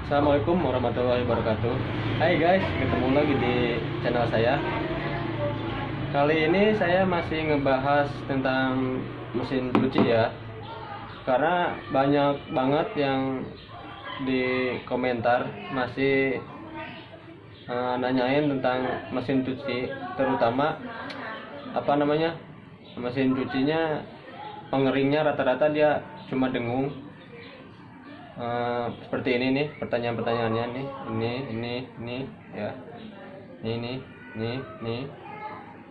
Assalamualaikum warahmatullahi wabarakatuh. Hai guys, ketemu lagi di channel saya. Kali ini saya masih ngebahas tentang mesin cuci ya. Karena banyak banget yang di komentar masih nanyain tentang mesin cuci, terutama mesin cucinya pengeringnya rata-rata dia cuma dengung. Seperti ini nih pertanyaan-pertanyaannya nih, ini ya, ini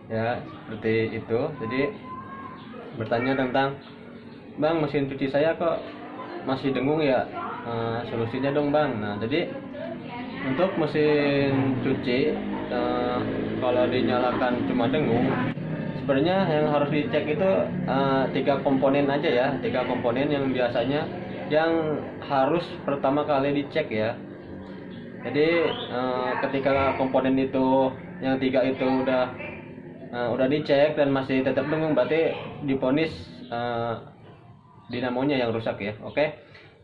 ya, seperti itu. Jadi bertanya tentang, bang, mesin cuci saya kok masih dengung ya, solusinya dong bang. Nah, jadi untuk mesin cuci kalau dinyalakan cuma dengung, sebenarnya yang harus dicek itu 3 komponen aja ya, 3 komponen yang biasanya yang harus pertama kali dicek ya. Jadi ketika komponen itu yang 3 itu udah dicek dan masih tetap dengung, berarti diponis dinamonya yang rusak ya. Oke,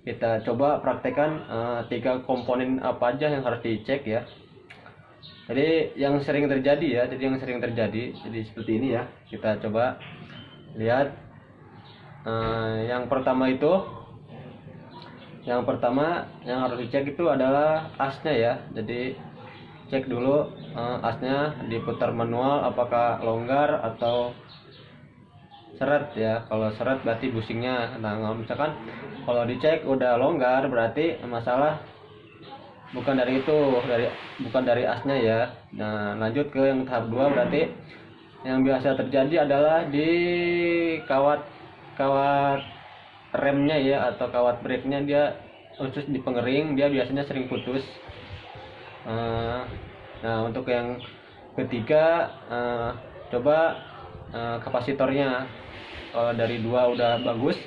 kita coba praktekkan 3 komponen apa aja yang harus dicek ya. Jadi yang sering terjadi jadi seperti ini ya. Kita coba lihat. Yang pertama yang harus dicek itu adalah asnya ya. Jadi cek dulu asnya, diputar manual apakah longgar atau seret ya. Kalau seret berarti busingnya. Nah, misalkan kalau dicek udah longgar berarti masalah bukan dari asnya ya. Nah, lanjut ke yang tahap 2, berarti yang biasa terjadi adalah di kawat remnya ya, atau kawat brake-nya, dia khusus di pengering dia biasanya sering putus. Nah, untuk yang ketiga, coba kapasitornya. Kalau dari 2 udah bagus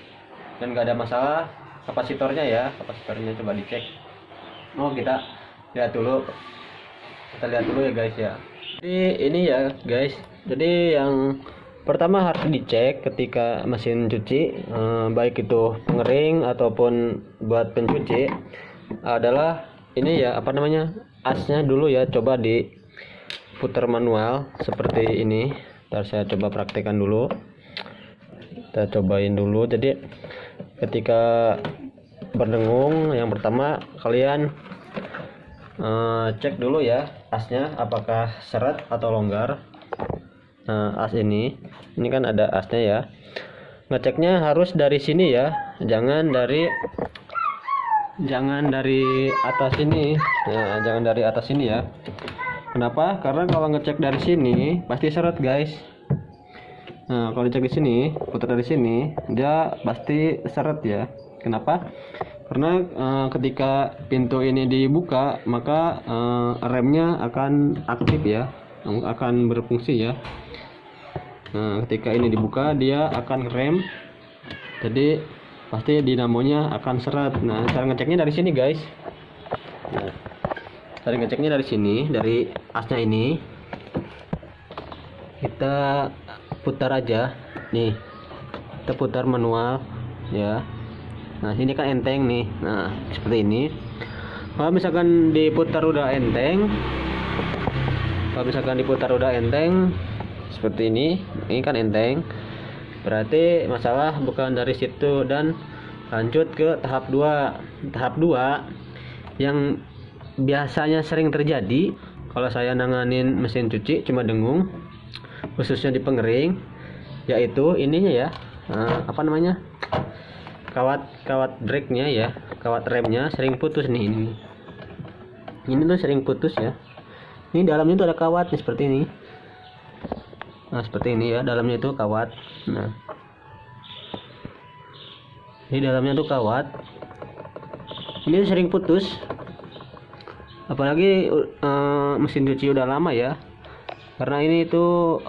dan gak ada masalah, kapasitornya coba dicek. Kita lihat dulu ya guys ya. Jadi ini ya guys, jadi yang pertama harus dicek ketika mesin cuci, baik itu pengering ataupun buat pencuci, adalah ini ya, asnya dulu ya. Coba diputar manual seperti ini. Ntar saya coba praktekkan dulu, kita cobain dulu. Jadi ketika berdengung, yang pertama kalian cek dulu ya asnya apakah seret atau longgar. Nah, as ini kan ada asnya ya. Ngeceknya harus dari sini ya, jangan dari atas ini. Nah, jangan dari atas sini ya. Kenapa? Karena kalau ngecek dari sini pasti seret guys. Nah, kalau dicek di sini, putar dari sini, dia pasti seret ya. Kenapa? Karena ketika pintu ini dibuka, maka remnya akan aktif ya, akan berfungsi ya. Nah, ketika ini dibuka dia akan rem, jadi pasti dinamonya akan seret. Nah, cara ngeceknya dari sini guys. Nah, cara ngeceknya dari sini, dari asnya ini kita putar aja nih, kita putar manual ya. Nah, sini kan enteng nih. Nah, seperti ini. Kalau misalkan diputar udah enteng, seperti ini kan enteng, berarti masalah bukan dari situ. Dan lanjut ke tahap 2. Tahap 2 yang biasanya sering terjadi kalau saya nanganin mesin cuci cuma dengung, khususnya di pengering, yaitu ininya ya, kawat brake-nya ya, kawat remnya sering putus nih. Ini tuh sering putus ya. Ini dalamnya tuh ada kawat nih, seperti ini. Nah, seperti ini ya, dalamnya itu kawat. Nah, ini dalamnya tuh kawat. Ini sering putus. Apalagi mesin cuci udah lama ya. Karena ini tuh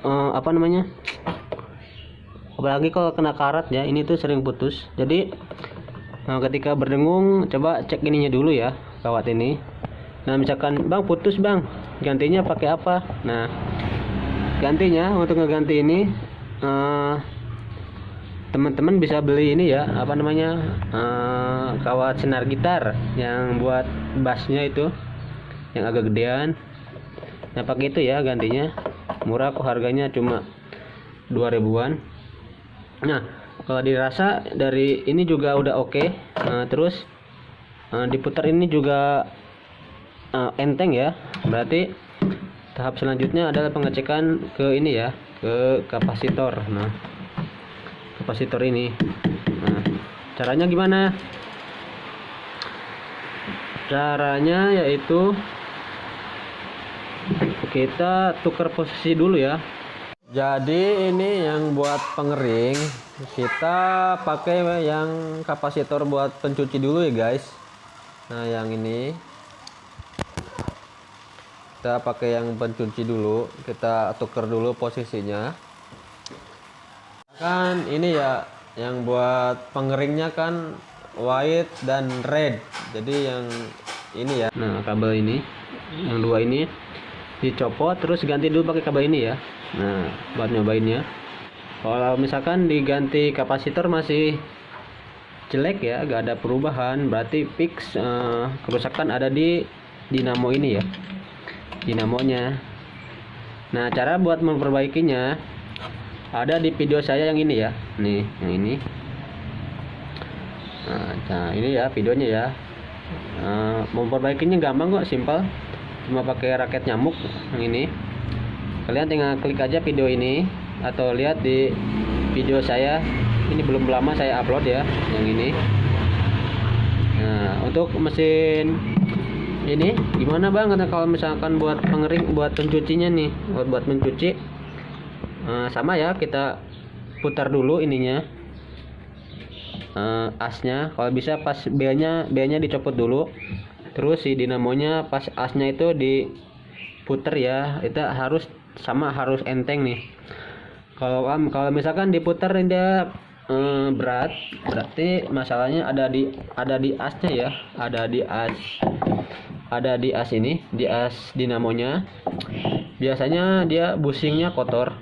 apalagi kalau kena karat ya, ini tuh sering putus. Jadi ketika berdengung coba cek ininya dulu ya, kawat ini. Nah, misalkan bang putus bang, gantinya pakai apa? Nah, gantinya untuk ngeganti ini teman-teman bisa beli ini ya, apa namanya, kawat senar gitar yang buat bassnya itu yang agak gedean. Nah pakai itu ya gantinya, murah kok, harganya cuma 2000-an. Nah kalau dirasa dari ini juga udah oke. Terus diputar ini juga enteng ya, berarti tahap selanjutnya adalah pengecekan ke ini ya, ke kapasitor. Nah kapasitor ini, nah caranya gimana? Caranya yaitu kita tukar posisi dulu ya. Jadi ini yang buat pengering, kita pakai yang kapasitor buat pencuci dulu ya guys. Nah yang ini kita pakai yang pencuci dulu, kita tukar dulu posisinya. Kan ini ya yang buat pengeringnya kan white dan red, jadi yang ini ya. Nah kabel ini yang dua ini dicopot, terus ganti dulu pakai kabel ini ya. Nah buat nyobainnya, kalau misalkan diganti kapasitor masih jelek ya, gak ada perubahan, berarti fix kerusakan ada di dinamo ini ya, dinamonya. Nah cara buat memperbaikinya ada di video saya yang ini ya, nih yang ini. Nah ini ya videonya ya. Memperbaikinya gampang kok, simpel, cuma pakai raket nyamuk yang ini. Kalian tinggal klik aja video ini atau lihat di video saya, ini belum lama saya upload ya yang ini. Nah untuk mesin ini gimana bang, kalau misalkan buat pengering, buat pencucinya nih, buat mencuci, sama ya, kita putar dulu ininya, asnya. Kalau bisa pas B-nya dicopot dulu, terus si dinamonya pas asnya itu diputer ya, itu harus sama, harus enteng nih. Kalau misalkan diputar dia berat, berarti masalahnya ada di asnya ya, ada di as ini, di as dinamonya. Biasanya dia bushingnya kotor,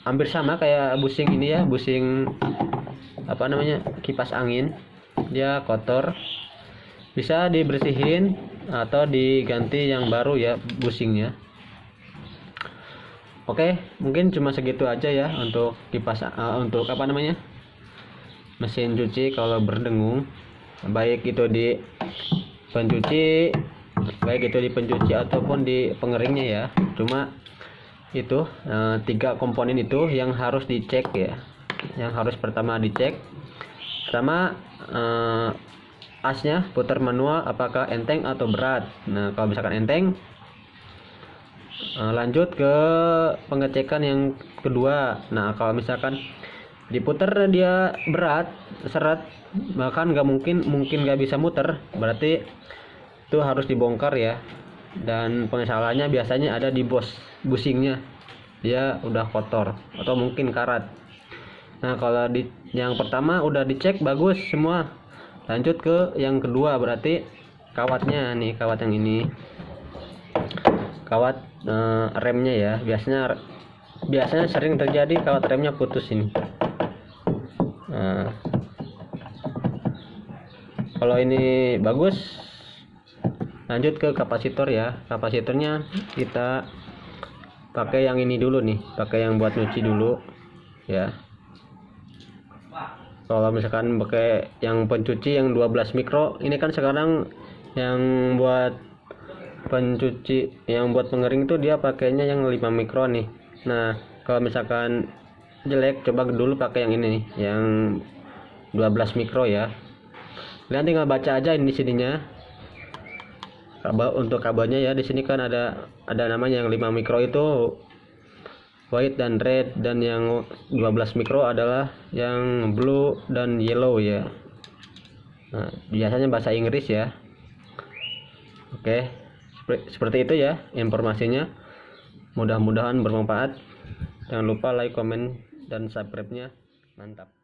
hampir sama kayak bushing ini ya, bushing apa namanya, kipas angin, dia kotor. Bisa dibersihin atau diganti yang baru ya bushingnya. Oke, mungkin cuma segitu aja ya untuk kipas, untuk apa namanya, mesin cuci kalau berdengung, baik itu di pencuci ataupun di pengeringnya ya. Cuma itu 3 komponen itu yang harus dicek ya, yang harus pertama dicek. Pertama, asnya putar manual apakah enteng atau berat. Nah kalau misalkan enteng, lanjut ke pengecekan yang kedua. Nah kalau misalkan diputar dia berat, seret, bahkan mungkin nggak bisa muter, berarti itu harus dibongkar ya. Dan pengesalahannya biasanya ada di bushingnya, dia udah kotor atau mungkin karat. Nah kalau yang pertama udah dicek bagus semua, lanjut ke yang kedua, berarti kawatnya nih, kawat yang ini, kawat remnya ya. Biasanya sering terjadi kawat remnya putus ini. Nah, kalau ini bagus, lanjut ke kapasitor ya. Kapasitornya kita pakai yang ini dulu nih, pakai yang buat nyuci dulu ya. Kalau misalkan pakai yang pencuci yang 12 mikro, ini kan sekarang yang buat pencuci, yang buat pengering itu dia pakainya yang 5 mikro nih. Nah kalau misalkan jelek, coba dulu pakai yang ini nih, yang 12 mikro ya. Kalian tinggal baca aja ini sininya, kabel, untuk kabelnya ya. Di sini kan ada namanya yang 5 mikro itu white dan red, dan yang 12 mikro adalah yang blue dan yellow ya. Nah biasanya bahasa Inggris ya. Oke, seperti itu ya informasinya. Mudah-mudahan bermanfaat. Jangan lupa like, komen, dan subscribe-nya. Mantap.